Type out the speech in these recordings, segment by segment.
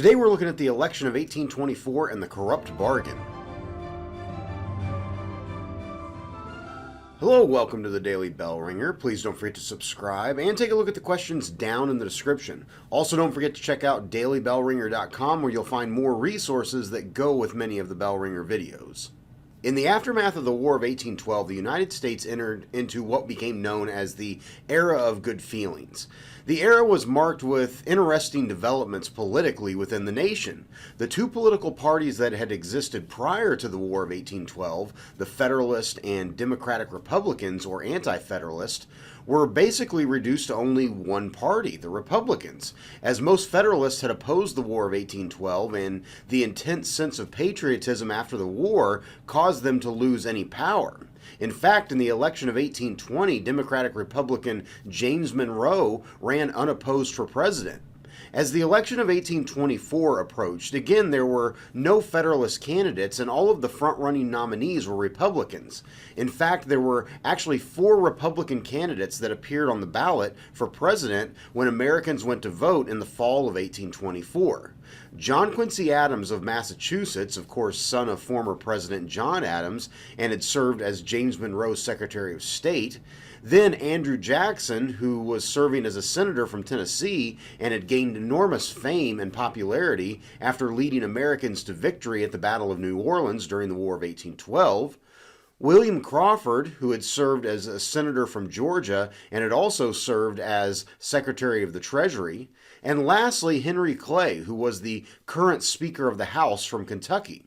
Today we're looking at the election of 1824 and the corrupt bargain. Hello, welcome to the Daily Bellringer. Please don't forget to subscribe and take a look at the questions down in the description. Also, don't forget to check out dailybellringer.com where you'll find more resources that go with many of the Bellringer videos. In the aftermath of the War of 1812, the United States entered into what became known as the Era of Good Feelings. The era was marked with interesting developments politically within the nation. The two political parties that had existed prior to the War of 1812, the Federalist and Democratic Republicans, or Anti-Federalist, were basically reduced to only one party, the Republicans, as most Federalists had opposed the War of 1812, and the intense sense of patriotism after the war caused them to lose any power. In fact, in the election of 1820, Democratic-Republican James Monroe ran unopposed for president. As the election of 1824 approached, again there were no Federalist candidates and all of the front-running nominees were Republicans. In fact, there were actually 4 Republican candidates that appeared on the ballot for president when Americans went to vote in the fall of 1824. John Quincy Adams of Massachusetts, of course son of former President John Adams, and had served as James Monroe's Secretary of State. Then Andrew Jackson, who was serving as a senator from Tennessee and had gained enormous fame and popularity after leading Americans to victory at the Battle of New Orleans during the War of 1812. William Crawford, who had served as a senator from Georgia and had also served as Secretary of the Treasury. And lastly, Henry Clay, who was the current Speaker of the House from Kentucky.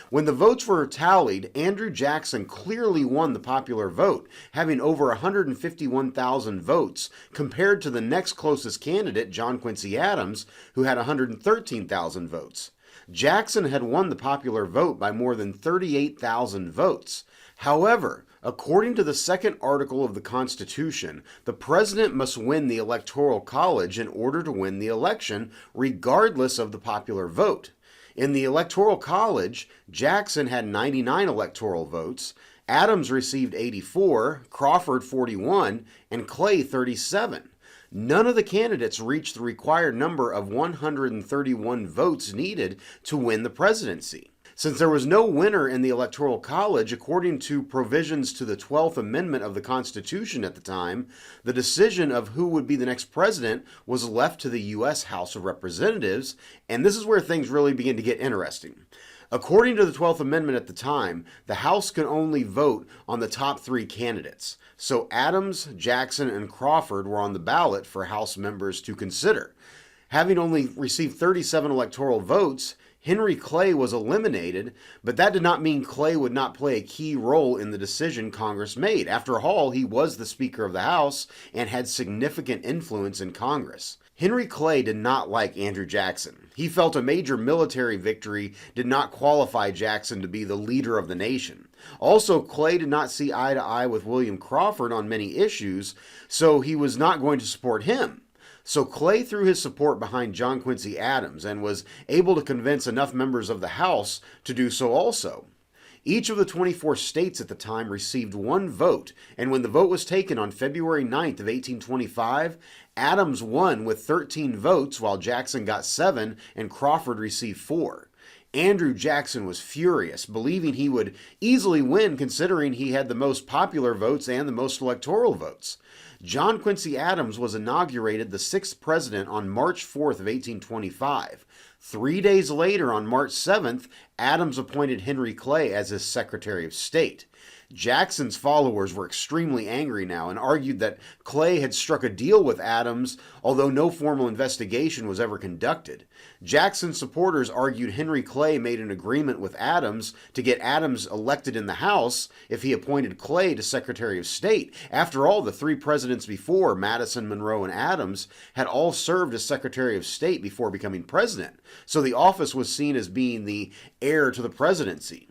When the votes were tallied, Andrew Jackson clearly won the popular vote, having over 151,000 votes, compared to the next closest candidate, John Quincy Adams, who had 113,000 votes. Jackson had won the popular vote by more than 38,000 votes. However, according to the second article of the Constitution, the president must win the Electoral College in order to win the election, regardless of the popular vote. In the Electoral College, Jackson had 99 electoral votes, Adams received 84, Crawford 41, and Clay 37. None of the candidates reached the required number of 131 votes needed to win the presidency. Since there was no winner in the Electoral College, according to provisions to the 12th Amendment of the Constitution at the time, the decision of who would be the next president was left to the U.S. House of Representatives, and this is where things really begin to get interesting. According to the 12th Amendment at the time, the House could only vote on the top 3 candidates. So Adams, Jackson, and Crawford were on the ballot for House members to consider. Having only received 37 electoral votes, Henry Clay was eliminated, but that did not mean Clay would not play a key role in the decision Congress made. After all, he was the Speaker of the House and had significant influence in Congress. Henry Clay did not like Andrew Jackson. He felt a major military victory did not qualify Jackson to be the leader of the nation. Also, Clay did not see eye to eye with William Crawford on many issues, so he was not going to support him. So Clay threw his support behind John Quincy Adams and was able to convince enough members of the House to do so also. Each of the 24 states at the time received 1 vote, and when the vote was taken on February 9th of 1825, Adams won with 13 votes while Jackson got 7 and Crawford received 4. Andrew Jackson was furious, believing he would easily win considering he had the most popular votes and the most electoral votes. John Quincy Adams was inaugurated the 6th president on March 4th of 1825. 3 days later, on March 7th, Adams appointed Henry Clay as his Secretary of State. Jackson's followers were extremely angry now and argued that Clay had struck a deal with Adams, although no formal investigation was ever conducted. Jackson's supporters argued Henry Clay made an agreement with Adams to get Adams elected in the House if he appointed Clay to Secretary of State. After all, the 3 presidents before, Madison, Monroe, and Adams, had all served as Secretary of State before becoming president, so the office was seen as being the heir to the presidency.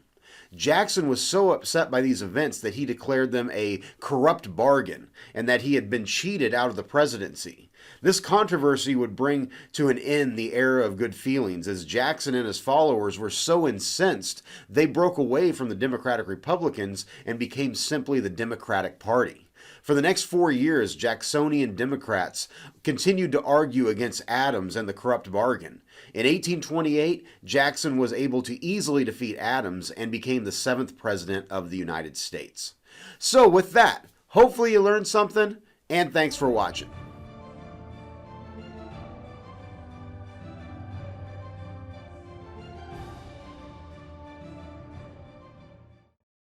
Jackson was so upset by these events that he declared them a corrupt bargain and that he had been cheated out of the presidency. This controversy would bring to an end the era of good feelings, as Jackson and his followers were so incensed they broke away from the Democratic Republicans and became simply the Democratic Party. For the next 4 years, Jacksonian Democrats continued to argue against Adams and the corrupt bargain. In 1828, Jackson was able to easily defeat Adams and became the 7th president of the United States. So with that, hopefully you learned something, and thanks for watching.